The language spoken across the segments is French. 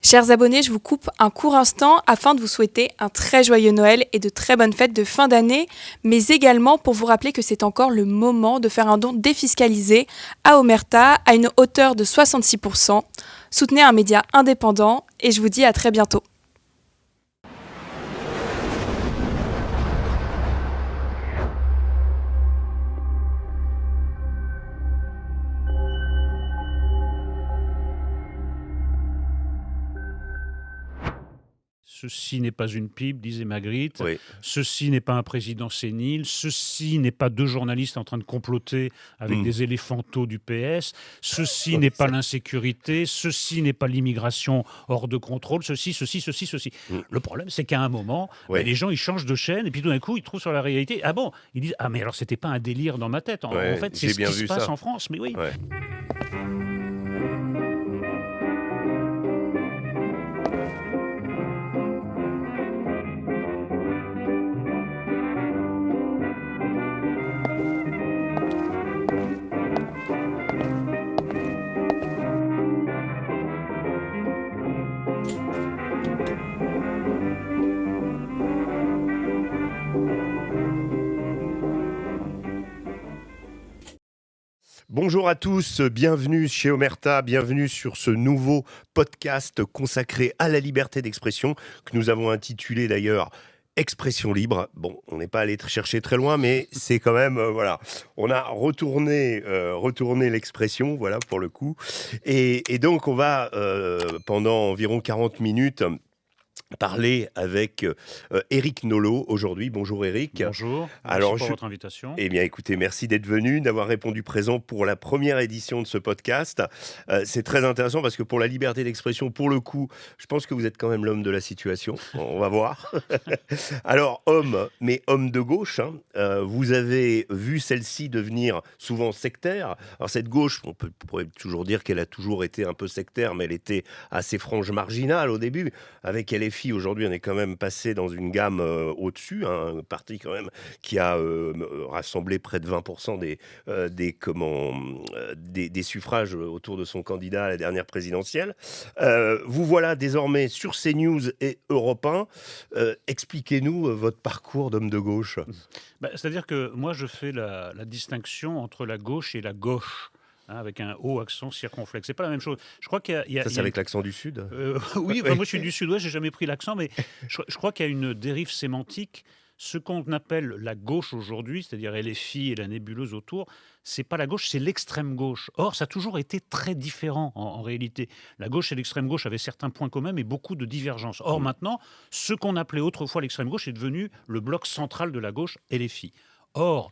Chers abonnés, je vous coupe un court instant afin de vous souhaiter un très joyeux Noël et de très bonnes fêtes de fin d'année, mais également pour vous rappeler que c'est encore le moment de faire un don défiscalisé à Omerta à une hauteur de 66%. Soutenez un média indépendant et je vous dis à très bientôt. Ceci n'est pas une pipe, disait Magritte. Oui. Ceci n'est pas un président sénile. Ceci n'est pas deux journalistes en train de comploter avec des éléphantaux du PS. Ceci n'est pas l'insécurité. Ceci n'est pas l'immigration hors de contrôle. Ceci. Le problème, c'est qu'à un moment, les gens, ils changent de chaîne et puis tout d'un coup, ils trouvent sur la réalité. Ah bon? Ils disent, ah mais alors, c'était pas un délire dans ma tête. En fait, c'est ce qui se passe en France. Mais oui. Ouais. Bonjour à tous, bienvenue chez Omerta, bienvenue sur ce nouveau podcast consacré à la liberté d'expression que nous avons intitulé d'ailleurs Expression libre. Bon, on n'est pas allé chercher très loin, mais c'est quand même, voilà, on a retourné l'expression, voilà, pour le coup. Et donc, on va, pendant environ 40 minutes, parler avec Éric Nolot aujourd'hui. Bonjour Éric. Bonjour, Alors, merci pour votre invitation. Eh bien écoutez, merci d'être venu, d'avoir répondu présent pour la première édition de ce podcast. C'est très intéressant parce que pour la liberté d'expression, pour le coup, je pense que vous êtes quand même l'homme de la situation. On va voir. Alors mais homme de gauche, hein, vous avez vu celle-ci devenir souvent sectaire. Alors cette gauche, pourrait toujours dire qu'elle a toujours été un peu sectaire, mais elle était assez frange marginale au début. Avec LFI, aujourd'hui, on est quand même passé dans une gamme au-dessus, hein, un parti quand même qui a rassemblé près de 20% des suffrages autour de son candidat à la dernière présidentielle. Vous voilà désormais sur CNews et Europe 1. Expliquez-nous votre parcours d'homme de gauche. C'est-à-dire que moi, je fais la distinction entre la gauche et la gauche. Avec un haut accent circonflexe. C'est pas la même chose. Je crois qu'il y a Ça, c'est avec l'accent du Sud. Oui, moi je suis du Sud-Ouest, j'ai jamais pris l'accent, mais je crois qu'il y a une dérive sémantique. Ce qu'on appelle la gauche aujourd'hui, c'est-à-dire LFI et la nébuleuse autour, c'est pas la gauche, c'est l'extrême gauche. Or, ça a toujours été très différent en réalité. La gauche et l'extrême gauche avaient certains points communs, mais beaucoup de divergences. Or, maintenant, ce qu'on appelait autrefois l'extrême gauche est devenu le bloc central de la gauche, LFI. Or,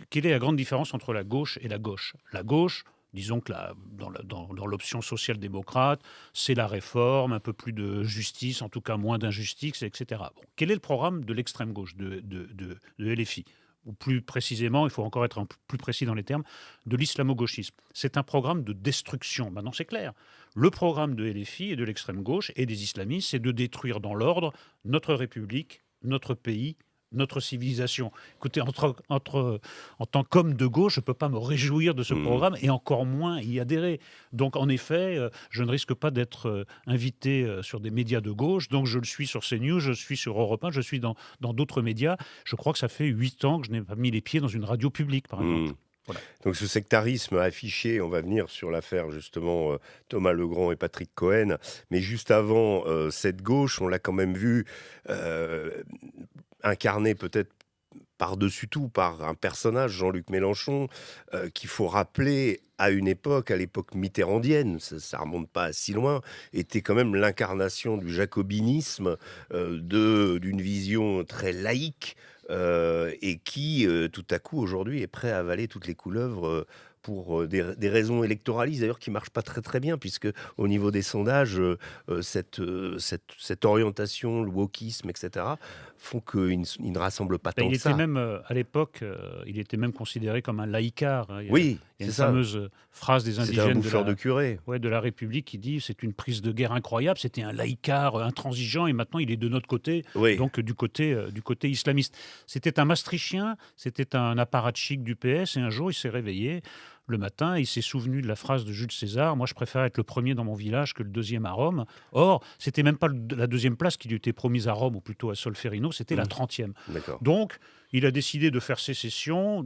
quelle est la grande différence entre la gauche et la gauche? La gauche, disons que dans l'option social-démocrate, c'est la réforme, un peu plus de justice, en tout cas moins d'injustice, etc. Bon, quel est le programme de l'extrême gauche, de LFI? Ou plus précisément, il faut encore être plus précis dans les termes, de l'islamo-gauchisme. C'est un programme de destruction. Maintenant, c'est clair. Le programme de LFI et de l'extrême gauche et des islamistes, c'est de détruire dans l'ordre notre République, notre pays, notre civilisation. Écoutez, en tant qu'homme de gauche, je ne peux pas me réjouir de ce programme et encore moins y adhérer. Donc, en effet, je ne risque pas d'être invité sur des médias de gauche. Donc, je le suis sur CNews, je suis sur Europe 1, je suis dans d'autres médias. Je crois que ça fait 8 ans que je n'ai pas mis les pieds dans une radio publique, par exemple. Voilà. Donc ce sectarisme affiché, on va venir sur l'affaire justement Thomas Legrand et Patrick Cohen, mais juste avant, cette gauche, on l'a quand même vu incarnée peut-être par-dessus tout par un personnage, Jean-Luc Mélenchon, qu'il faut rappeler à l'époque mitterrandienne, ça remonte pas à si loin, était quand même l'incarnation du jacobinisme, d'une vision très laïque, et qui, tout à coup, aujourd'hui, est prêt à avaler toutes les couleuvres pour des raisons électoralistes, d'ailleurs, qui ne marchent pas très très bien, puisque au niveau des sondages, cette orientation, le wokisme, etc., font qu'il ne rassemble pas tant Il que était ça. même, à l'époque, il était même considéré comme un laïcard. Hein. Oui, Il y a une c'est ça. fameuse phrase des C'était un indigènes bouffeur de curé. de la République qui dit c'est une prise de guerre incroyable, c'était un laïcard intransigeant et maintenant il est de notre côté, Oui. donc du côté islamiste. C'était un maastrichtien, c'était un apparatchik du PS et un jour il s'est réveillé. le matin, il s'est souvenu de la phrase de Jules César: moi, je préfère être le premier dans mon village que le deuxième à Rome. Or, c'était même pas la deuxième place qui lui était promise à Rome, ou plutôt à Solferino, c'était la 30e. D'accord. Donc, il a décidé de faire sécession.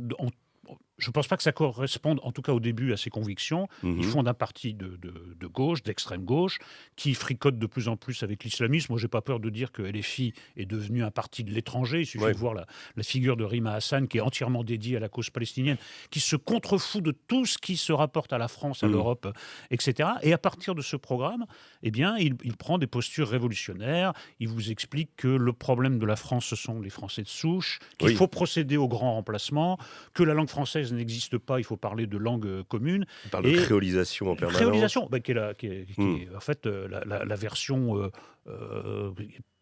Je ne pense pas que ça corresponde, en tout cas au début, à ses convictions. Il fonde un parti de gauche, d'extrême gauche, qui fricote de plus en plus avec l'islamisme. Moi, je n'ai pas peur de dire que LFI est devenu un parti de l'étranger. Il suffit de voir la figure de Rima Hassan, qui est entièrement dédiée à la cause palestinienne, qui se contrefout de tout ce qui se rapporte à la France, à l'Europe, etc. Et à partir de ce programme, eh bien, il prend des postures révolutionnaires. Il vous explique que le problème de la France, ce sont les Français de souche, qu'il faut procéder au grand remplacement, que la langue française n'existe pas, il faut parler de langue commune. On parle de créolisation en permanence. Créolisation, qui est en fait la version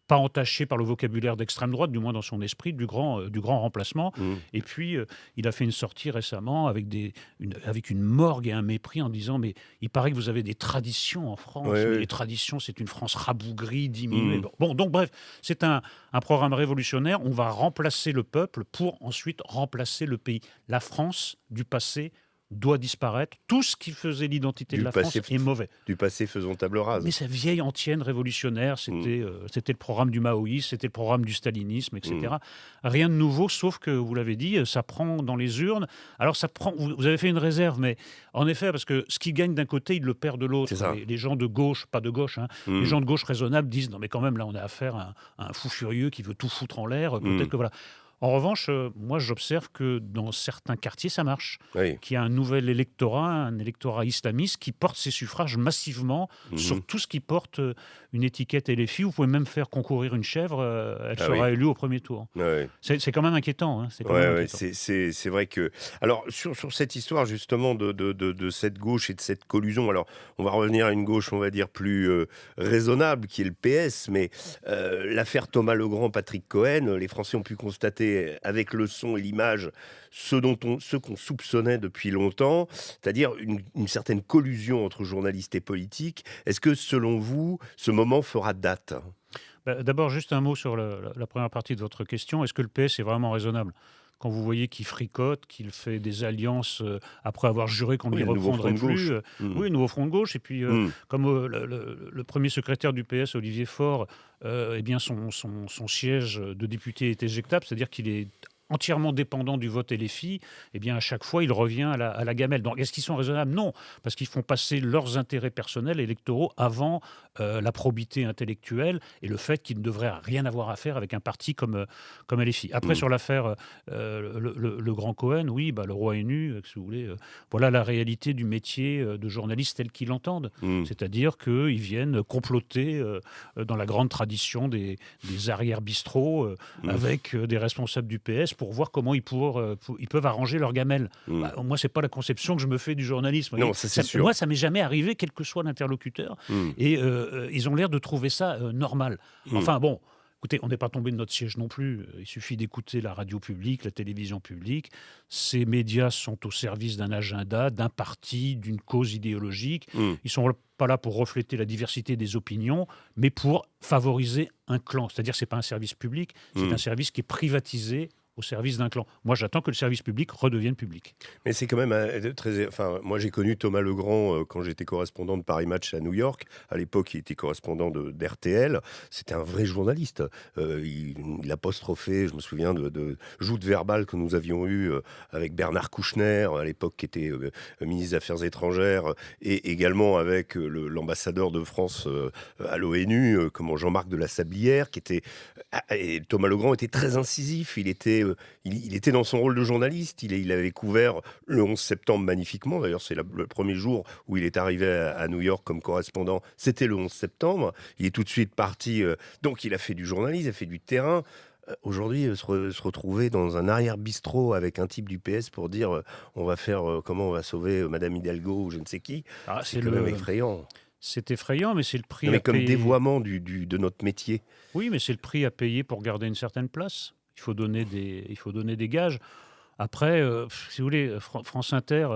pas entachée par le vocabulaire d'extrême droite, du moins dans son esprit, du grand remplacement. Et puis, il a fait une sortie récemment avec une morgue et un mépris en disant: mais il paraît que vous avez des traditions en France. Mais les traditions, c'est une France rabougrie, diminuée. Bon, donc bref, c'est un programme révolutionnaire. On va remplacer le peuple pour ensuite remplacer le pays. La France du passé doit disparaître. Tout ce qui faisait l'identité de la France est mauvais. Du passé, faisons table rase. Mais sa vieille antienne révolutionnaire, c'était le programme du maoïsme, c'était le programme du stalinisme, etc. Rien de nouveau, sauf que, vous l'avez dit, ça prend dans les urnes. Alors, vous avez fait une réserve, mais en effet, parce que ce qui gagne d'un côté, il le perd de l'autre. Les gens de gauche, pas de gauche, les gens de gauche raisonnables disent: non, mais quand même, là, on a affaire à un fou furieux qui veut tout foutre en l'air. Peut-être que voilà. En revanche, moi, j'observe que dans certains quartiers, ça marche. Qu'il y a un nouvel électorat, un électorat islamiste qui porte ses suffrages massivement sur tout ce qui porte une étiquette LFI. Vous pouvez même faire concourir une chèvre, elle sera élue au premier tour. C'est quand même inquiétant. C'est vrai que... Alors, sur cette histoire, justement, de cette gauche et de cette collusion, alors, on va revenir à une gauche, on va dire, plus raisonnable, qui est le PS, mais l'affaire Thomas Legrand, Patrick Cohen, les Français ont pu constater avec le son et l'image ce qu'on soupçonnait depuis longtemps, c'est-à-dire une certaine collusion entre journalistes et politiques. Est-ce que, selon vous, ce moment fera date ? D'abord, juste un mot sur la première partie de votre question. Est-ce que le PS est vraiment raisonnable ? Quand vous voyez qu'il fricote, qu'il fait des alliances après avoir juré qu'on ne les reprendrait plus. Oui, nouveau front de gauche. Et puis, comme le premier secrétaire du PS, Olivier Faure, eh bien son siège de député est éjectable, c'est-à-dire qu'il est entièrement dépendant du vote LFI, eh bien à chaque fois, il revient à la gamelle. Donc, est-ce qu'ils sont raisonnables ? Non, parce qu'ils font passer leurs intérêts personnels électoraux avant la probité intellectuelle et le fait qu'ils ne devraient rien avoir à faire avec un parti comme LFI. Après, sur l'affaire le grand Cohen, oui, le roi est nu, si vous voulez. Voilà la réalité du métier de journaliste tel qu'ils l'entendent. C'est-à-dire qu'ils viennent comploter dans la grande tradition des arrière-bistrots avec des responsables du PS pour voir comment ils peuvent arranger leur gamelle. Moi, c'est pas la conception que je me fais du journalisme. Non, c'est sûr. Moi, ça m'est jamais arrivé, quel que soit l'interlocuteur. Et ils ont l'air de trouver ça normal. Enfin, bon, écoutez, on n'est pas tombé de notre siège non plus. Il suffit d'écouter la radio publique, la télévision publique. Ces médias sont au service d'un agenda, d'un parti, d'une cause idéologique. Ils sont pas là pour refléter la diversité des opinions, mais pour favoriser un clan. C'est-à-dire que ce n'est pas un service public, c'est un service qui est privatisé au service d'un clan. Moi, j'attends que le service public redevienne public. Mais c'est quand même très... Enfin, moi, j'ai connu Thomas Legrand quand j'étais correspondant de Paris Match à New York. À l'époque, il était correspondant d'RTL. C'était un vrai journaliste. Il apostrophait, je me souviens, de joutes verbales que nous avions eues avec Bernard Kouchner, à l'époque, qui était ministre des Affaires étrangères, et également avec l'ambassadeur de France à l'ONU, comme Jean-Marc de la Sablière, qui était... Et Thomas Legrand était très incisif. Il était dans son rôle de journaliste. Il avait couvert le 11 septembre magnifiquement. D'ailleurs, c'est le premier jour où il est arrivé à New York comme correspondant. C'était le 11 septembre. Il est tout de suite parti. Donc, il a fait du journalisme, il a fait du terrain. Aujourd'hui, se retrouver dans un arrière-bistrot avec un type du PS pour dire on va faire comment on va sauver Madame Hidalgo ou je ne sais qui, c'est quand même effrayant. C'est effrayant, mais c'est le prix à comme payer. Dévoiement de notre métier. Oui, mais c'est le prix à payer pour garder une certaine place. Il faut donner des gages. Après, si vous voulez, France Inter,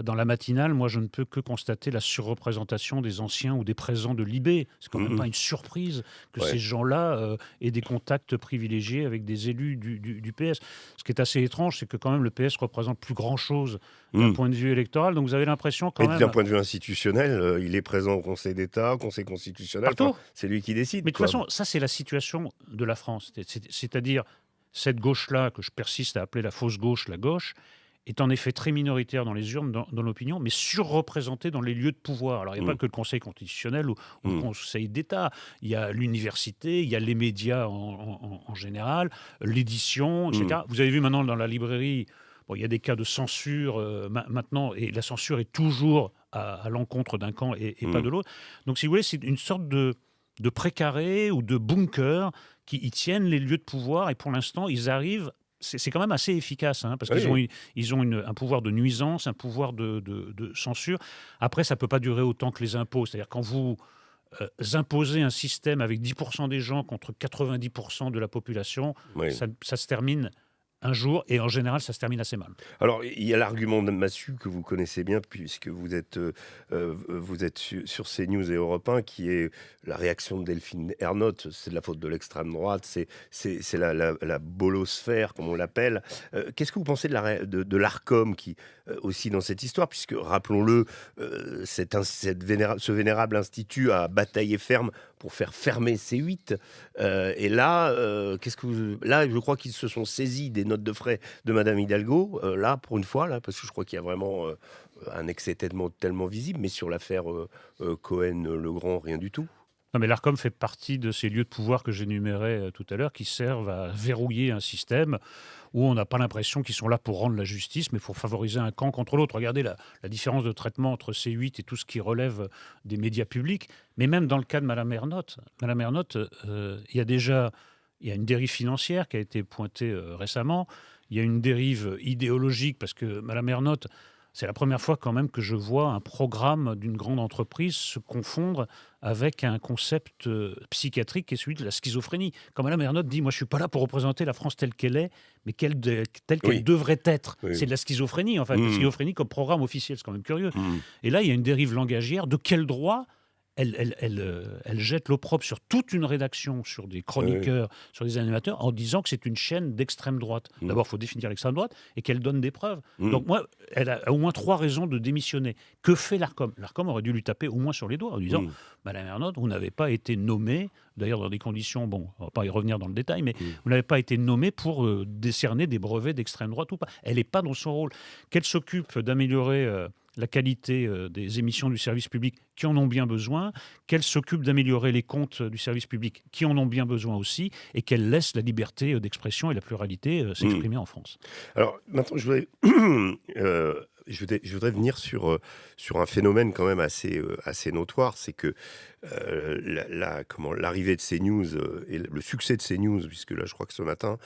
dans la matinale, moi, je ne peux que constater la surreprésentation des anciens ou des présents de l'IB. C'est quand même pas une surprise que ces Ouais. gens-là aient des contacts privilégiés avec des élus du PS. Ce qui est assez étrange, c'est que quand même le PS représente plus grand-chose d'un Mm. point de vue électoral. Donc vous avez l'impression quand Mais d'un même, point de vue institutionnel, il est présent au Conseil d'État, au Conseil constitutionnel. Enfin, partout. c'est lui qui décide, Mais de toute quoi. façon, ça, c'est la situation de la France. C'est-à-dire, cette gauche-là, que je persiste à appeler la fausse gauche, la gauche, est en effet très minoritaire dans les urnes, dans l'opinion, mais surreprésentée dans les lieux de pouvoir. Alors, il n'y a Mm. pas que le Conseil constitutionnel ou le Mm. Conseil d'État. Il y a l'université, il y a les médias en général, l'édition, Mm. etc. Vous avez vu maintenant dans la librairie, bon, il y a des cas de censure maintenant, et la censure est toujours à l'encontre d'un camp et pas Mm. de l'autre. Donc, si vous voulez, c'est une sorte de précarés ou de bunkers qui y tiennent les lieux de pouvoir, et pour l'instant, ils arrivent. C'est quand même assez efficace, hein, parce qu'ils ont, Oui. ils ont un pouvoir de nuisance, un pouvoir de censure. Après, ça ne peut pas durer autant que les impôts. C'est-à-dire quand vous imposez un système avec 10% des gens contre 90% de la population, Oui. ça se termine un jour, et en général, ça se termine assez mal. Alors, il y a l'argument de Massu que vous connaissez bien, puisque vous êtes sur CNews et Europe 1, qui est la réaction de Delphine Ernotte. C'est de la faute de l'extrême droite, c'est la bolosphère, comme on l'appelle. Qu'est-ce que vous pensez de l'Arcom, qui, aussi dans cette histoire, puisque, rappelons-le, ce vénérable institut a bataillé ferme pour faire fermer C8. Et là, là, je crois qu'ils se sont saisis des notes de frais de Madame Hidalgo, là, pour une fois, là, parce que je crois qu'il y a vraiment un excès tellement visible, mais sur l'affaire Cohen-Legrand, rien du tout. Non, mais l'Arcom fait partie de ces lieux de pouvoir que j'énumérais tout à l'heure, qui servent à verrouiller un système où on n'a pas l'impression qu'ils sont là pour rendre la justice, mais pour favoriser un camp contre l'autre. Regardez la différence de traitement entre C8 et tout ce qui relève des médias publics. Mais même dans le cas de Mme Ernotte, il y a une dérive financière qui a été pointée récemment. Il y a une dérive idéologique, parce que Mme Ernotte, c'est la première fois quand même que je vois un programme d'une grande entreprise se confondre avec un concept psychiatrique qui est celui de la schizophrénie. Quand Mme Ernotte dit « Moi, je ne suis pas là pour représenter la France telle qu'elle est, mais telle qu'elle Oui. devrait être ». Oui. C'est de la schizophrénie, en fait. La schizophrénie comme programme officiel, c'est quand même curieux. Mm. Et là, il y a une dérive langagière. De quel droit elle jette l'opprobre sur toute une rédaction, sur des chroniqueurs, sur des animateurs, en disant que c'est une chaîne d'extrême droite. D'abord, il faut définir l'extrême droite, et qu'elle donne des preuves. Donc moi, elle a au moins 3 raisons de démissionner. Que fait l'Arcom ? L'Arcom aurait dû lui taper au moins sur les doigts en disant Madame Ernotte, vous n'avez pas été nommée, d'ailleurs dans des conditions, bon, on ne va pas y revenir dans le détail, mais vous n'avez pas été nommée pour décerner des brevets d'extrême droite ou pas. Elle n'est pas dans son rôle. Qu'elle s'occupe d'améliorer la qualité des émissions du service public qui en ont bien besoin, qu'elle s'occupe d'améliorer les comptes du service public qui en ont bien besoin aussi, et qu'elle laisse la liberté d'expression et la pluralité s'exprimer en France. Alors, maintenant, je voudrais venir sur un phénomène quand même assez notoire, c'est que l'arrivée de CNews et le succès de CNews, puisque là, je crois que ce matin,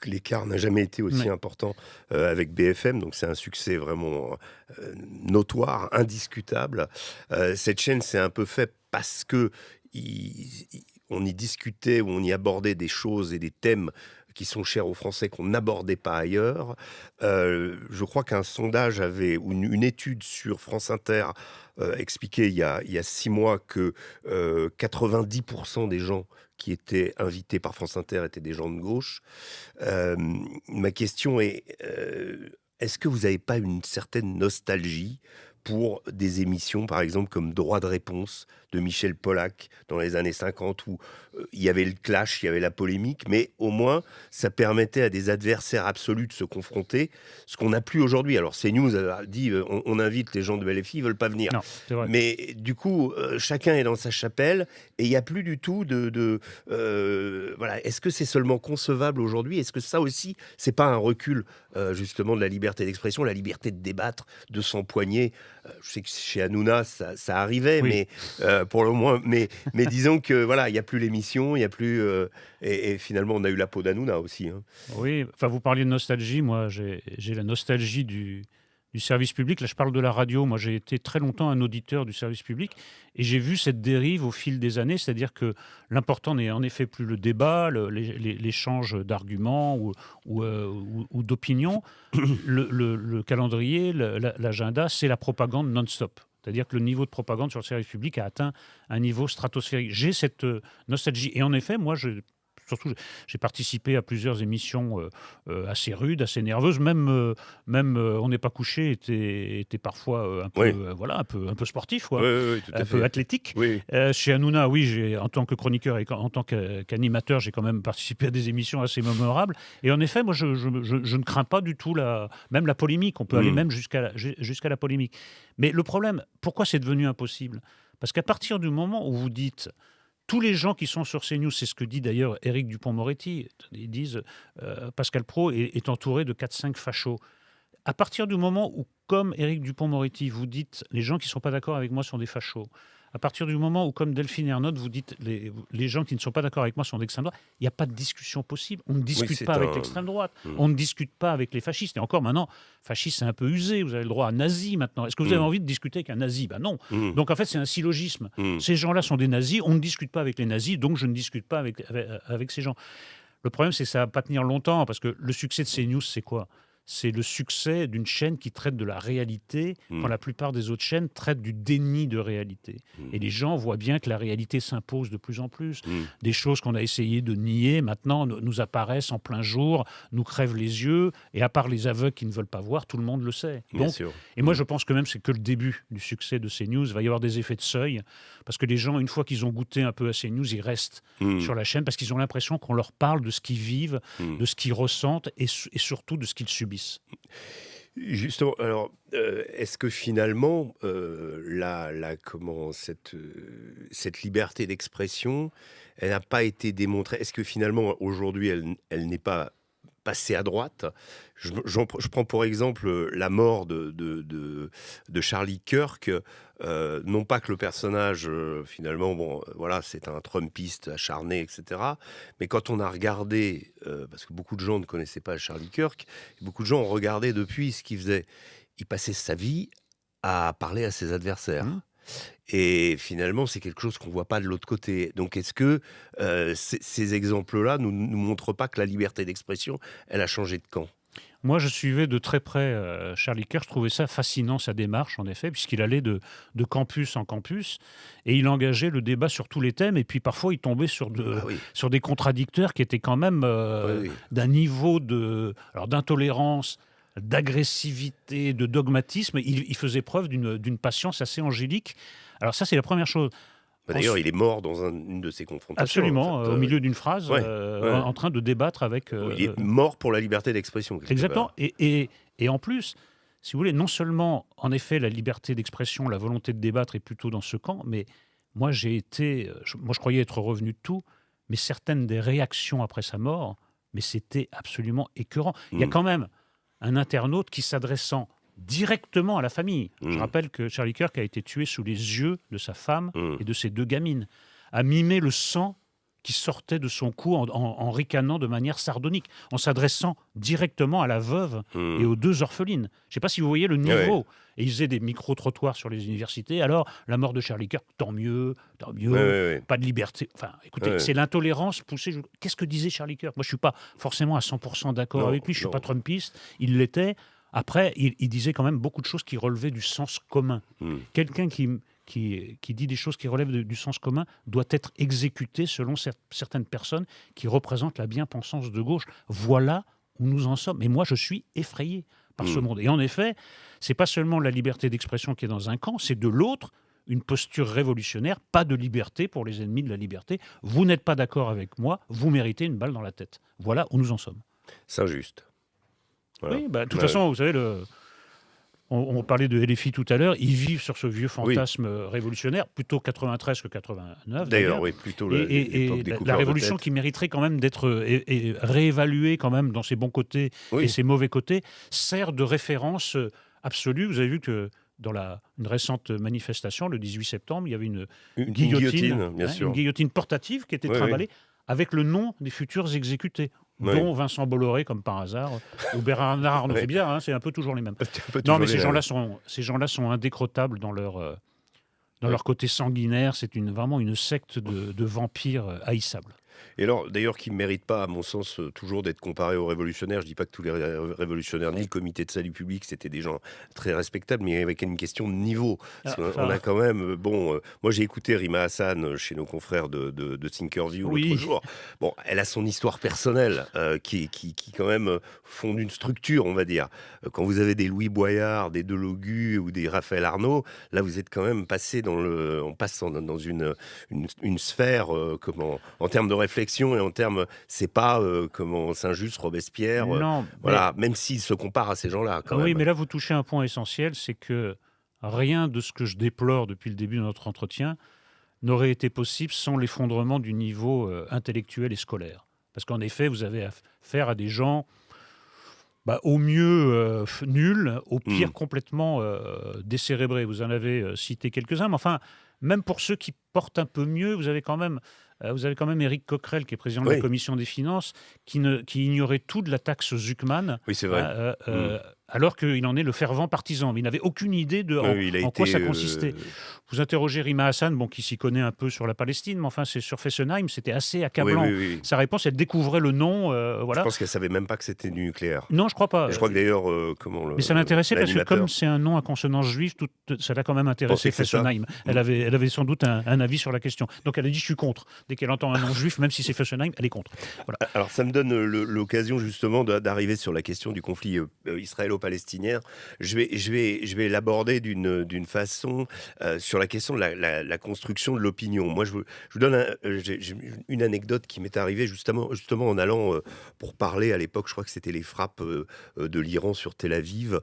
l'écart n'a jamais été aussi important avec BFM, donc c'est un succès vraiment notoire, indiscutable. Cette chaîne s'est un peu faite parce que on y discutait ou on y abordait des choses et des thèmes qui sont chers aux Français, qu'on n'abordait pas ailleurs. Je crois qu'un sondage ou une étude sur France Inter expliquait il y a 6 mois que 90% des gens qui étaient invités par France Inter étaient des gens de gauche. Ma question est, est-ce que vous n'avez pas une certaine nostalgie pour des émissions, par exemple, comme Droit de réponse de Michel Pollack dans les années 50, où il y avait le clash, il y avait la polémique, mais au moins, ça permettait à des adversaires absolus de se confronter, ce qu'on n'a plus aujourd'hui. Alors, CNews a dit, on invite les gens de LFI, ils ne veulent pas venir. Non, c'est vrai. Mais du coup, chacun est dans sa chapelle, et il n'y a plus du tout voilà. Est-ce que c'est seulement concevable aujourd'hui ? Est-ce que ça aussi, c'est pas un recul, justement, de la liberté d'expression, la liberté de débattre, de s'empoigner ? Je sais que chez Hanouna, ça arrivait, mais pour le moins, mais disons que voilà, il n'y a plus l'émission, il y a plus, et finalement, on a eu la peau d'Hanouna aussi. Hein. Oui, enfin, vous parliez de nostalgie. Moi, j'ai la nostalgie du du service public. Là, je parle de la radio. Moi, j'ai été très longtemps un auditeur du service public et j'ai vu cette dérive au fil des années. C'est-à-dire que l'important n'est en effet plus le débat, l'échange d'arguments ou d'opinions. Le calendrier, l'agenda, c'est la propagande non-stop. C'est-à-dire que le niveau de propagande sur le service public a atteint un niveau stratosphérique. J'ai cette nostalgie. Et en effet, moi, surtout, j'ai participé à plusieurs émissions assez rudes, assez nerveuses. Même On n'est pas couché était parfois un peu, un peu sportif, quoi, tout à un fait. peu athlétique. Oui. Chez Hanouna, oui, en tant que chroniqueur et en tant qu'animateur, j'ai quand même participé à des émissions assez mémorables. Et en effet, moi, je ne crains pas du tout même la polémique. On peut aller même jusqu'à la polémique. Mais le problème, pourquoi c'est devenu impossible ? Parce qu'à partir du moment où vous dites... Tous les gens qui sont sur CNews, c'est ce que dit d'ailleurs Éric Dupond-Moretti, ils disent Pascal Praud est entouré de 4-5 fachos. À partir du moment où, comme Éric Dupond-Moretti, vous dites les gens qui ne sont pas d'accord avec moi sont des fachos, à partir du moment où, comme Delphine Ernotte, vous dites les gens qui ne sont pas d'accord avec moi sont d'extrême droite, il n'y a pas de discussion possible. On ne discute pas avec l'extrême droite. On ne discute pas avec les fascistes. Et encore maintenant, fasciste, c'est un peu usé. Vous avez le droit à nazi maintenant. Est-ce que vous avez envie de discuter avec un nazi ? Ben non. Donc en fait, c'est un syllogisme. Ces gens-là sont des nazis. On ne discute pas avec les nazis, donc je ne discute pas avec ces gens. Le problème, c'est que ça ne va pas tenir longtemps, parce que le succès de CNews, c'est quoi ? C'est le succès d'une chaîne qui traite de la réalité quand la plupart des autres chaînes traitent du déni de réalité. Et les gens voient bien que la réalité s'impose de plus en plus. Des choses qu'on a essayé de nier, maintenant, nous apparaissent en plein jour, nous crèvent les yeux, et à part les aveugles qui ne veulent pas voir, tout le monde le sait. Bien sûr. Et moi, je pense que même c'est que le début du succès de CNews. Il va y avoir des effets de seuil, parce que les gens, une fois qu'ils ont goûté un peu à CNews, ils restent sur la chaîne, parce qu'ils ont l'impression qu'on leur parle de ce qu'ils vivent, de ce qu'ils ressentent, et surtout de ce qu'ils subissent. Justement, alors, est-ce que finalement, cette liberté d'expression, elle n'a pas été démontrée? Est-ce que finalement, aujourd'hui, elle n'est pas passée à droite? Je prends pour exemple la mort de Charlie Kirk. Non pas que le personnage, finalement, voilà, c'est un Trumpiste acharné, etc. Mais quand on a regardé, parce que beaucoup de gens ne connaissaient pas Charlie Kirk, beaucoup de gens ont regardé depuis ce qu'il faisait. Il passait sa vie à parler à ses adversaires. Et finalement, c'est quelque chose qu'on ne voit pas de l'autre côté. Donc, est-ce que ces exemples-là ne nous montrent pas que la liberté d'expression, elle a changé de camp ? Moi, je suivais de très près Charlie Kirk. Je trouvais ça fascinant, sa démarche, en effet, puisqu'il allait de campus en campus et il engageait le débat sur tous les thèmes. Et puis, parfois, il tombait sur des contradicteurs qui étaient quand même d'un niveau d'intolérance, d'agressivité, de dogmatisme. Il faisait preuve d'une patience assez angélique. Alors ça, c'est la première chose. D'ailleurs, il est mort dans une de ces confrontations. Absolument, au milieu d'une phrase, en train de débattre avec... il est mort pour la liberté d'expression. Exactement. Et en plus, si vous voulez, non seulement, en effet, la liberté d'expression, la volonté de débattre est plutôt dans ce camp, mais moi, je croyais être revenu de tout, mais certaines des réactions après sa mort, mais c'était absolument écœurant. Il y a quand même un internaute qui, s'adressant directement à la famille, je rappelle que Charlie Kirk a été tué sous les yeux de sa femme et de ses 2 gamines, a mimé le sang qui sortait de son cou en ricanant de manière sardonique, en s'adressant directement à la veuve et aux 2 orphelines. Je ne sais pas si vous voyez le niveau. Ouais. Et ils faisaient des micro-trottoirs sur les universités. Alors, la mort de Charlie Kirk, tant mieux, pas de liberté. Enfin, écoutez, c'est l'intolérance poussée. Qu'est-ce que disait Charlie Kirk ? Moi, je ne suis pas forcément à 100% d'accord avec lui. Je ne suis pas Trumpiste. Il l'était. Après, il disait quand même beaucoup de choses qui relevaient du sens commun. Quelqu'un qui dit des choses qui relèvent du sens commun doit être exécuté selon certaines personnes qui représentent la bien-pensance de gauche. Voilà où nous en sommes. Et moi, je suis effrayé par ce monde. Et en effet, c'est pas seulement la liberté d'expression qui est dans un camp, c'est de l'autre une posture révolutionnaire, pas de liberté pour les ennemis de la liberté. Vous n'êtes pas d'accord avec moi, vous méritez une balle dans la tête. Voilà où nous en sommes. C'est injuste. Voilà. Oui, de toute façon, vous savez, on parlait de LFI tout à l'heure, ils vivent sur ce vieux fantasme révolutionnaire, plutôt 93 que 89. D'ailleurs, oui, plutôt l'époque des coupeurs la révolution de tête. qui mériterait quand même d'être réévaluée quand même dans ses bons côtés et ses mauvais côtés, sert de référence absolue. Vous avez vu que dans une récente manifestation, le 18 septembre, il y avait une guillotine, bien sûr. une guillotine portative qui était trimballée avec le nom des futurs exécutés. Oui. dont Vincent Bolloré, comme par hasard, ou Bernard Arnault. Ouais. C'est bizarre, hein, c'est un peu toujours les mêmes. C'est un peu Non, toujours mais les mêmes. ces gens-là sont indécrottables dans Ouais. leur côté sanguinaire. C'est vraiment une secte de vampires haïssables. Et alors, d'ailleurs, qui ne mérite pas, à mon sens, toujours d'être comparé aux révolutionnaires. Je ne dis pas que tous les révolutionnaires, ni le comité de salut public, c'était des gens très respectables, mais avec une question de niveau. Parce qu'on- on a quand même, moi j'ai écouté Rima Hassan chez nos confrères de Thinkerview Oui. l'autre jour. Bon, elle a son histoire personnelle qui quand même fonde une structure, on va dire. Quand vous avez des Louis Boyard, des Delogu ou des Raphaël Arnaud, là vous êtes quand même passé on passe dans une sphère, en termes de réflexion et en termes, c'est pas Saint-Just, Robespierre, Non, voilà, même s'il se compare à ces gens-là, quand oui, même. mais là, vous touchez un point essentiel, c'est que rien de ce que je déplore depuis le début de notre entretien n'aurait été possible sans l'effondrement du niveau intellectuel et scolaire. Parce qu'en effet, vous avez affaire à des gens, au mieux nuls, au pire complètement décérébrés. Vous en avez cité quelques-uns, mais enfin, même pour ceux qui portent un peu mieux, vous avez quand même Éric Coquerel, qui est président de la Oui. Commission des finances, qui ignorait tout de la taxe Zuckman, Oui, c'est vrai. alors qu'il en est le fervent partisan. Mais il n'avait aucune idée de Oui, il a en quoi été, ça consistait. Vous interrogez Rima Hassan, qui s'y connaît un peu sur la Palestine, mais enfin, c'est sur Fessenheim, c'était assez oui, accablant. oui. Sa réponse, elle découvrait le nom, Je voilà. pense qu'elle savait même pas que c'était du nucléaire. Non, je crois pas. Je crois que d'ailleurs, Mais ça l'intéressait parce que l'animateur- comme c'est un nom à consonance juive, ça l'a quand même Pensez intéressé que c'est ça. Fessenheim. Elle avait sans doute un avis sur la question. Donc elle a dit je suis contre. Dès qu'elle entend un nom juif, même si c'est Fessenheim, elle est contre. Voilà. Alors, ça me donne l'occasion justement d'arriver sur la question du conflit israélo-palestinien. Je vais l'aborder d'une façon sur la question de la construction de l'opinion. Moi, je vous donne j'ai une anecdote qui m'est arrivée justement en allant pour parler à l'époque, je crois que c'était les frappes de l'Iran sur Tel Aviv,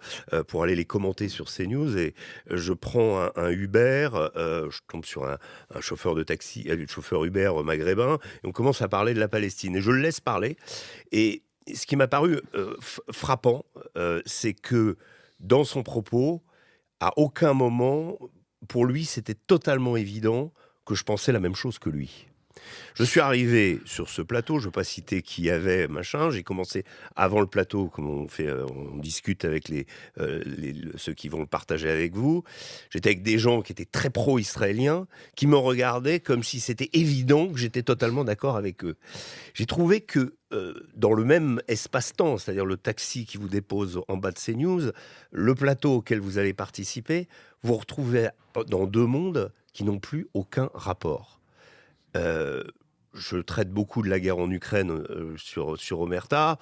pour aller les commenter sur CNews. Et je prends un Uber, je tombe sur un chauffeur de taxi, un chauffeur Uber maghrébin, et on commence à parler de la Palestine. Et je le laisse parler. Et ce qui m'a paru frappant, c'est que dans son propos, à aucun moment, pour lui, c'était totalement évident que je pensais la même chose que lui. Je suis arrivé sur ce plateau, je ne veux pas citer qui y avait, machin. J'ai commencé avant le plateau, comme on discute avec ceux qui vont le partager avec vous. J'étais avec des gens qui étaient très pro-israéliens, qui me regardaient comme si c'était évident que j'étais totalement d'accord avec eux. J'ai trouvé que dans le même espace-temps, c'est-à-dire le taxi qui vous dépose en bas de CNews, le plateau auquel vous allez participer, vous retrouvez dans deux mondes qui n'ont plus aucun rapport. Je traite beaucoup de la guerre en Ukraine sur Omerta.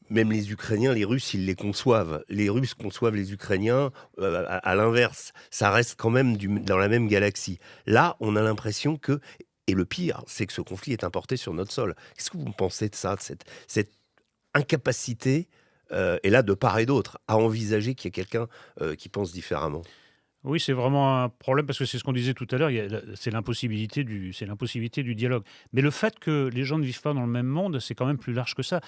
Même les Ukrainiens, les Russes, ils les conçoivent. Les Russes conçoivent les Ukrainiens à l'inverse. Ça reste quand même dans la même galaxie. Là, on a l'impression que... Et le pire, c'est que ce conflit est importé sur notre sol. Qu'est-ce que vous pensez de ça, de cette incapacité, et là, de part et d'autre, à envisager qu'il y ait quelqu'un qui pense différemment ? Oui, c'est vraiment un problème parce que c'est ce qu'on disait tout à l'heure, c'est l'impossibilité du dialogue. Mais le fait que les gens ne vivent pas dans le même monde, c'est quand même plus large que ça.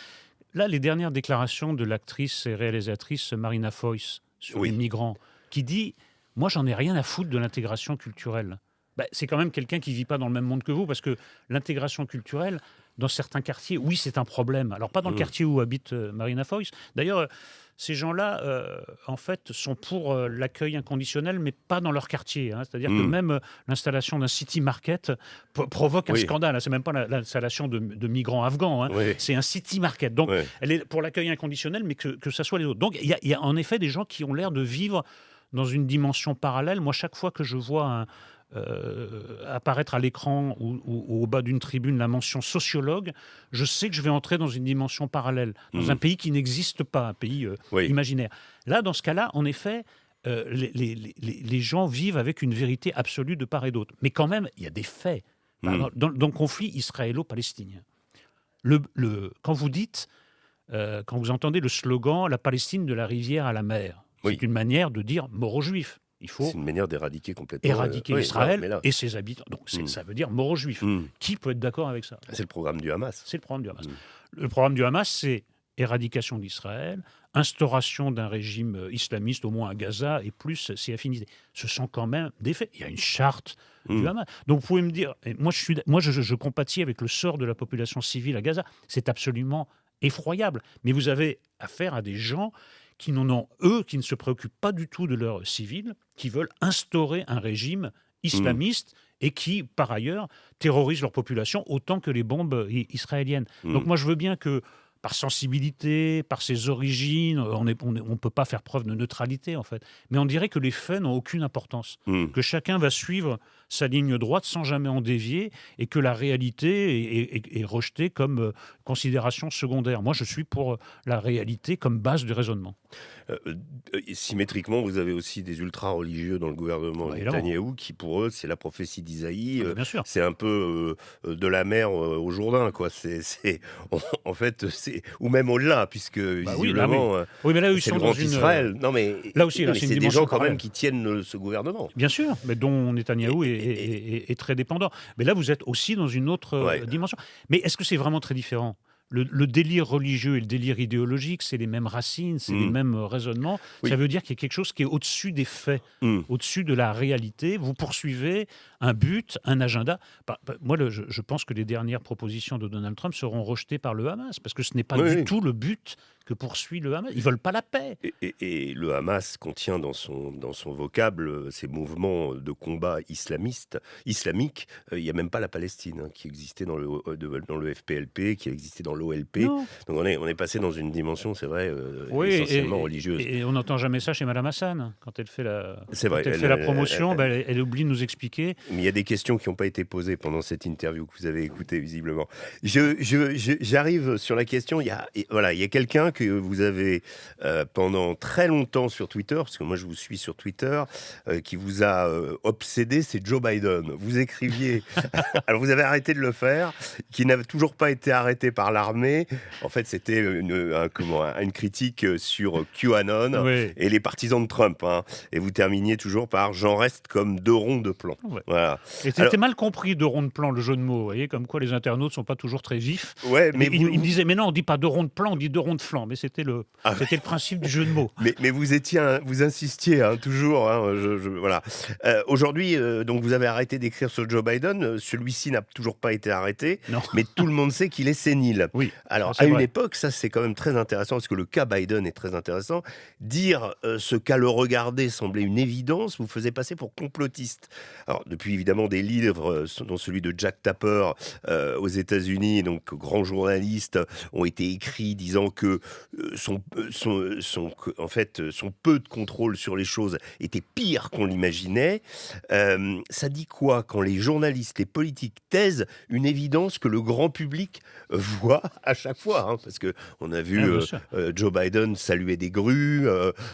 Là, les dernières déclarations de l'actrice et réalisatrice Marina Foïs sur les migrants, qui dit « Moi, j'en ai rien à foutre de l'intégration culturelle ». C'est quand même quelqu'un qui ne vit pas dans le même monde que vous, parce que l'intégration culturelle, dans certains quartiers, oui, c'est un problème. Alors, pas dans le quartier où habite Marina Foïs. D'ailleurs, ces gens-là, en fait, sont pour l'accueil inconditionnel, mais pas dans leur quartier. C'est-à-dire que même l'installation d'un city market provoque un scandale. C'est même pas l'installation de migrants afghans. C'est un city market. Donc, elle est pour l'accueil inconditionnel, mais que ça soit les autres. Donc, il y a en effet des gens qui ont l'air de vivre dans une dimension parallèle. Moi, chaque fois que je vois apparaître à l'écran ou au bas d'une tribune la mention sociologue, je sais que je vais entrer dans une dimension parallèle, dans un pays qui n'existe pas, un pays imaginaire. Là, dans ce cas-là, en effet, les gens vivent avec une vérité absolue de part et d'autre. Mais quand même, il y a des faits. Dans le conflit israélo-palestinien, quand vous dites, quand vous entendez le slogan « La Palestine de la rivière à la mer », c'est une manière de dire mort aux Juifs. C'est une manière d'éradiquer complètement Israël et ses habitants. Donc ça veut dire mort aux Juifs. Qui peut être d'accord avec ça ? C'est le programme du Hamas. C'est le programme du Hamas. Le programme du Hamas, c'est éradication d'Israël, instauration d'un régime islamiste, au moins à Gaza, et plus ses affinités. Ce sont quand même des faits. Il y a une charte du Hamas. Donc vous pouvez me dire, je compatis avec le sort de la population civile à Gaza. C'est absolument effroyable. Mais vous avez affaire à des gens qui qui ne se préoccupent pas du tout de leurs civils, qui veulent instaurer un régime islamiste et qui, par ailleurs, terrorisent leur population autant que les bombes israéliennes. Donc moi, je veux bien que, par sensibilité, par ses origines, on ne peut pas faire preuve de neutralité, en fait. Mais on dirait que les faits n'ont aucune importance, que chacun va suivre sa ligne droite sans jamais en dévier, et que la réalité est rejetée comme considération secondaire. Moi, je suis pour la réalité comme base du raisonnement. Symétriquement, vous avez aussi des ultra-religieux dans le gouvernement Netanyahou qui, pour eux, c'est la prophétie d'Isaïe. Bien sûr. C'est un peu de la mer au Jourdain, quoi. En fait, ou même au-delà, puisque visiblement, oui, mais là, c'est le grand Israël. Non, mais là aussi, c'est des gens quand même qui tiennent ce gouvernement. Bien sûr, mais dont Netanyahou est très dépendant. Mais là, vous êtes aussi dans une autre dimension. Mais est-ce que c'est vraiment très différent ? Le délire religieux et le délire idéologique, c'est les mêmes racines, c'est les mêmes raisonnements. Oui. Ça veut dire qu'il y a quelque chose qui est au-dessus des faits, au-dessus de la réalité. Vous poursuivez un but, un agenda. Moi, je pense que les dernières propositions de Donald Trump seront rejetées par le Hamas, parce que ce n'est pas du tout le but que poursuit le Hamas. Ils ne veulent pas la paix. Et le Hamas contient dans son vocable ces mouvements de combat islamiques. Il n'y a même pas la Palestine qui existait dans le FPLP, qui existait dans l'OLP. Donc on est passé dans une dimension, c'est vrai, essentiellement religieuse. Et on n'entend jamais ça chez Madame Hassan. Quand elle fait la promotion, elle oublie de nous expliquer. Mais il y a des questions qui n'ont pas été posées pendant cette interview que vous avez écoutée, visiblement. J'arrive sur la question. Il y a quelqu'un que vous avez pendant très longtemps sur Twitter, parce que moi je vous suis sur Twitter, qui vous a obsédé, c'est Joe Biden. Vous écriviez, alors vous avez arrêté de le faire, qui n'a toujours pas été arrêté par l'armée. En fait, c'était une critique sur QAnon et les partisans de Trump. Et vous terminiez toujours par « J'en reste comme 2 ronds de plomb ». Voilà. Et c'était mal compris, 2 ronds de plomb, le jeu de mots. Vous voyez, comme quoi les internautes ne sont pas toujours très vifs. Mais ils me disaient, mais non, on ne dit pas 2 ronds de plomb, on dit 2 ronds de flanc. Mais c'était le principe du jeu de mots. Mais vous insistiez toujours. Voilà. Aujourd'hui, donc vous avez arrêté d'écrire sur Joe Biden. Celui-ci n'a toujours pas été arrêté. Non. Mais tout le monde sait qu'il est sénile. Oui. Alors, à une époque, ça c'est quand même très intéressant, parce que le cas Biden est très intéressant. Dire ce qu'à le regarder semblait une évidence, vous faisait passer pour complotiste. Alors, depuis évidemment des livres, dont celui de Jack Tapper aux États-Unis, donc grand journaliste, ont été écrits disant que son peu de contrôle sur les choses était pire qu'on l'imaginait. Ça dit quoi quand les journalistes, les politiques taisent une évidence que le grand public voit à chaque fois, parce que on a vu Joe Biden saluer des grues,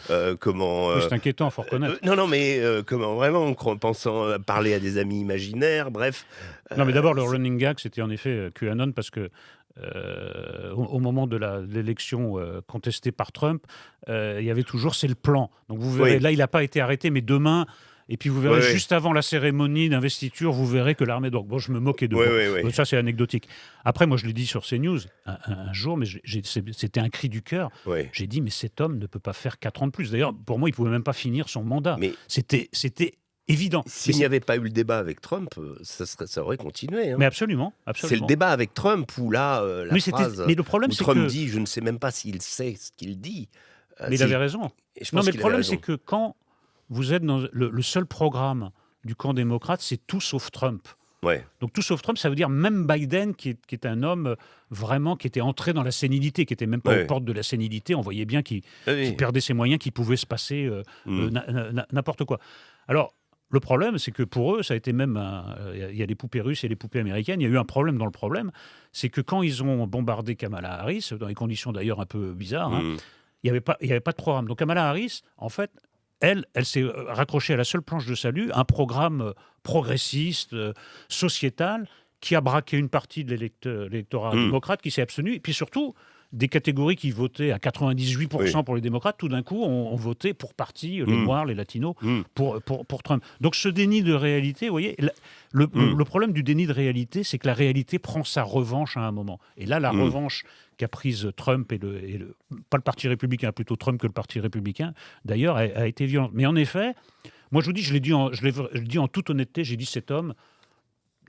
c'est inquiétant, faut reconnaître. Mais comment vraiment, en pensant parler à des amis imaginaires, bref. Non, mais d'abord le running gag, c'était en effet QAnon, parce que au moment de l'élection contestée par Trump, il y avait toujours c'est le plan. Donc vous verrez, là il n'a pas été arrêté, mais demain. Et puis vous verrez, juste avant la cérémonie d'investiture, vous verrez que l'armée... Donc bon, je me moquais de ça, c'est anecdotique. Après, moi, je l'ai dit sur CNews un jour, mais c'était un cri du cœur. J'ai dit, mais cet homme ne peut pas faire 4 ans de plus. D'ailleurs, pour moi, il ne pouvait même pas finir son mandat. Mais c'était évident. S'il n'y avait pas eu le débat avec Trump, ça aurait continué. Mais absolument. C'est le débat avec Trump où là, phrase mais le problème, où Trump dit « je ne sais même pas s'il sait ce qu'il dit ». Mais il avait raison. Mais le problème, c'est que quand... Vous êtes dans le seul programme du camp démocrate, c'est tout sauf Trump. Donc tout sauf Trump, ça veut dire même Biden, qui est un homme vraiment qui était entré dans la sénilité, qui n'était même pas aux portes de la sénilité. On voyait bien qu'il perdait ses moyens, qu'il pouvait se passer n'importe quoi. Alors, le problème, c'est que pour eux, ça a été même... Il y a les poupées russes et les poupées américaines. Il y a eu un problème dans le problème. C'est que quand ils ont bombardé Kamala Harris, dans des conditions d'ailleurs un peu bizarres, il n'y avait pas de programme. Donc Kamala Harris, en fait... Elle s'est raccrochée à la seule planche de salut, un programme progressiste, sociétal, qui a braqué une partie de l'électorat démocrate, qui s'est abstenu, et puis surtout, des catégories qui votaient à 98% pour les démocrates, tout d'un coup, ont voté pour parti, les Noirs, les Latinos, pour Trump. Donc ce déni de réalité, vous voyez, le problème du déni de réalité, c'est que la réalité prend sa revanche à un moment. Et là, la revanche qu'a prise Trump pas le Parti républicain, plutôt Trump que le Parti républicain, d'ailleurs, a été violente. Mais en effet, moi je vous dis, je l'ai dit en toute honnêteté, j'ai dit cet homme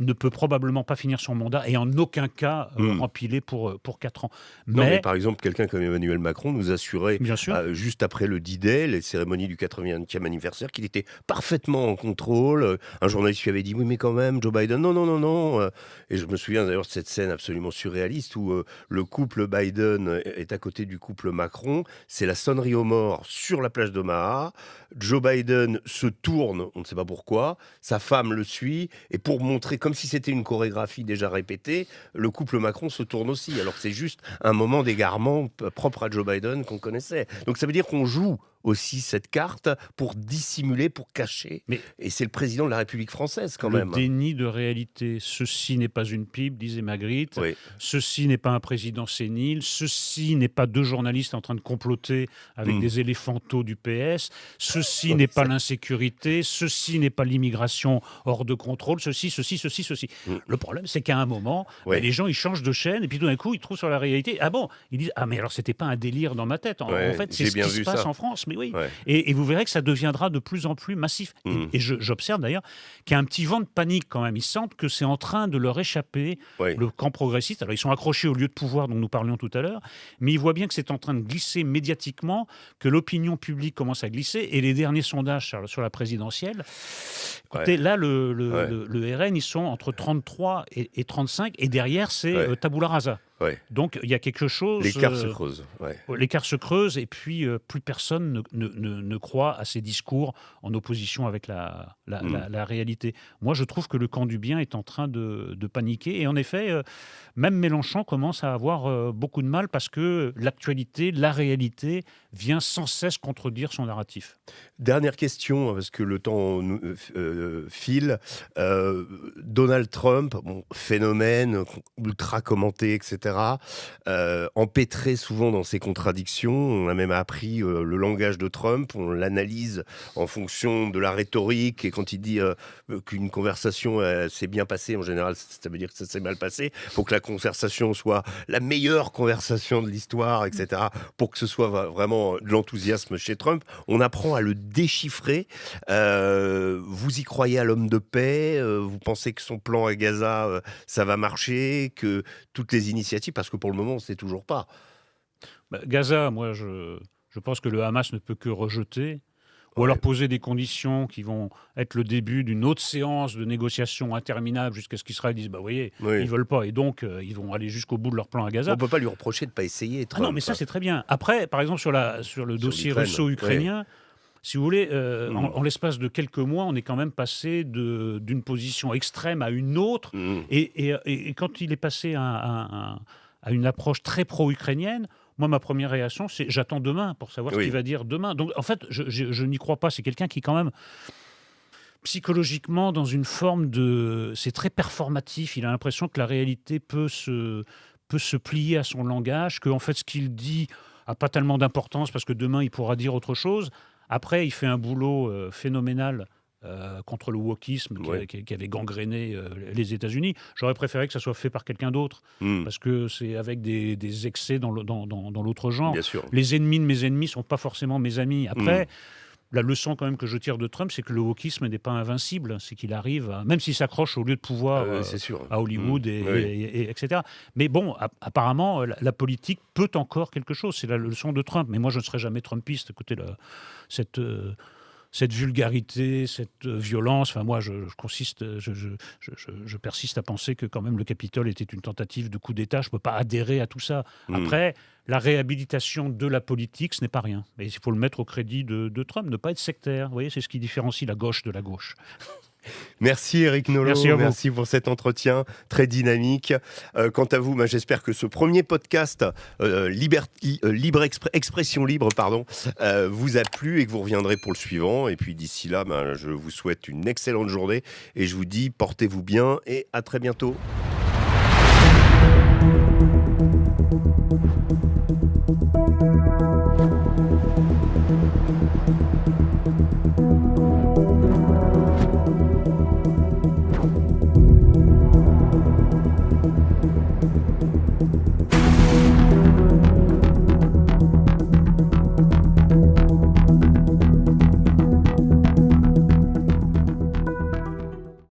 ne peut probablement pas finir son mandat et en aucun cas empiler pour 4 ans. Non, mais par exemple, quelqu'un comme Emmanuel Macron nous assurait, bien sûr, juste après le D-Day, les cérémonies du 80e anniversaire, qu'il était parfaitement en contrôle. Un journaliste lui avait dit « Oui, mais quand même, Joe Biden, non. » Et je me souviens d'ailleurs de cette scène absolument surréaliste où le couple Biden est à côté du couple Macron. C'est la sonnerie aux morts sur la plage d'Omaha. Joe Biden se tourne, on ne sait pas pourquoi. Sa femme le suit. Et pour montrer, comme si c'était une chorégraphie déjà répétée, le couple Macron se tourne aussi. Alors que c'est juste un moment d'égarement propre à Joe Biden qu'on connaissait. Donc ça veut dire qu'on joue aussi cette carte pour dissimuler, pour cacher. Et c'est le président de la République française quand même. Le déni de réalité. Ceci n'est pas une pipe, disait Magritte. Oui. Ceci n'est pas un président sénile. Ceci n'est pas 2 journalistes en train de comploter avec des éléphantaux du PS. Ceci n'est pas l'insécurité. Ceci n'est pas l'immigration hors de contrôle. Ceci. Le problème, c'est qu'à un moment, les gens, ils changent de chaîne et puis tout d'un coup, ils trouvent sur la réalité. Ah bon ? Ils disent, ah mais alors, c'était pas un délire dans ma tête. En fait, c'est ce qui se passe en France. Mais oui. Et vous verrez que ça deviendra de plus en plus massif. Et j'observe d'ailleurs qu'il y a un petit vent de panique quand même. Ils sentent que c'est en train de leur échapper, le camp progressiste. Alors ils sont accrochés au lieu de pouvoir dont nous parlions tout à l'heure, mais ils voient bien que c'est en train de glisser médiatiquement, que l'opinion publique commence à glisser. Et les derniers sondages sur la présidentielle, écoutez, là, le RN, ils sont entre 33 et 35, et derrière, c'est tabula rasa. Donc il y a quelque chose. L'écart se creuse. L'écart se creuse et puis plus personne ne croit à ces discours en opposition avec la réalité. Moi, je trouve que le camp du bien est en train de paniquer. Et en effet, même Mélenchon commence à avoir beaucoup de mal parce que l'actualité, la réalité vient sans cesse contredire son narratif. Dernière question, parce que le temps file. Donald Trump, phénomène ultra commenté, etc., empêtré souvent dans ses contradictions. On a même appris le langage de Trump, on l'analyse en fonction de la rhétorique, et quand il dit qu'une conversation s'est bien passée, en général, ça veut dire que ça s'est mal passé. Il faut que la conversation soit la meilleure conversation de l'histoire, etc., pour que ce soit vraiment de l'enthousiasme chez Trump. On apprend à le déchiffrer. Vous y croyez à l'homme de paix? Vous pensez que son plan à Gaza, ça va marcher? Que toutes les initiatives, parce que pour le moment, on ne sait toujours pas. Gaza, moi, je pense que le Hamas ne peut que rejeter, ou alors poser des conditions qui vont être le début d'une autre séance de négociations interminables jusqu'à ce qu'Israël dise, vous voyez, ils ne veulent pas, et donc ils vont aller jusqu'au bout de leur plan à Gaza. On ne peut pas lui reprocher de ne pas essayer, Trump. Non, mais ça, c'est très bien. Après, par exemple, sur le dossier russo-ukrainien, si vous voulez, en l'espace de quelques mois, on est quand même passé d'une position extrême à une autre. Et quand il est passé à une approche très pro-ukrainienne, moi, ma première réaction, c'est j'attends demain pour savoir ce qu'il va dire demain. Donc, en fait, je n'y crois pas. C'est quelqu'un qui, quand même, psychologiquement, dans une forme de... C'est très performatif. Il a l'impression que la réalité peut se plier à son langage, qu'en fait, ce qu'il dit n'a pas tellement d'importance parce que demain, il pourra dire autre chose. Après, il fait un boulot phénoménal contre le wokisme qui avait gangréné les États-Unis. J'aurais préféré que ça soit fait par quelqu'un d'autre, parce que c'est avec des excès dans l'autre genre. Bien sûr. Les ennemis de mes ennemis ne sont pas forcément mes amis. Après, la leçon quand même que je tire de Trump, c'est que le wokisme n'est pas invincible. C'est qu'il arrive, même s'il s'accroche au lieu de pouvoir à Hollywood, etc. Mais bon, apparemment, la politique peut encore quelque chose. C'est la leçon de Trump. Mais moi, je ne serai jamais trumpiste. Écoutez, cette vulgarité, cette violence, enfin moi je persiste à penser que quand même le Capitole était une tentative de coup d'État. Je ne peux pas adhérer à tout ça. Après, la réhabilitation de la politique, ce n'est pas rien. Mais il faut le mettre au crédit de Trump, ne pas être sectaire. Vous voyez, c'est ce qui différencie la gauche de la gauche. Merci Éric Nolot, merci pour cet entretien très dynamique. Quant à vous, j'espère que ce premier podcast Expression Libre vous a plu et que vous reviendrez pour le suivant. Et puis d'ici là, je vous souhaite une excellente journée et je vous dis portez-vous bien et à très bientôt.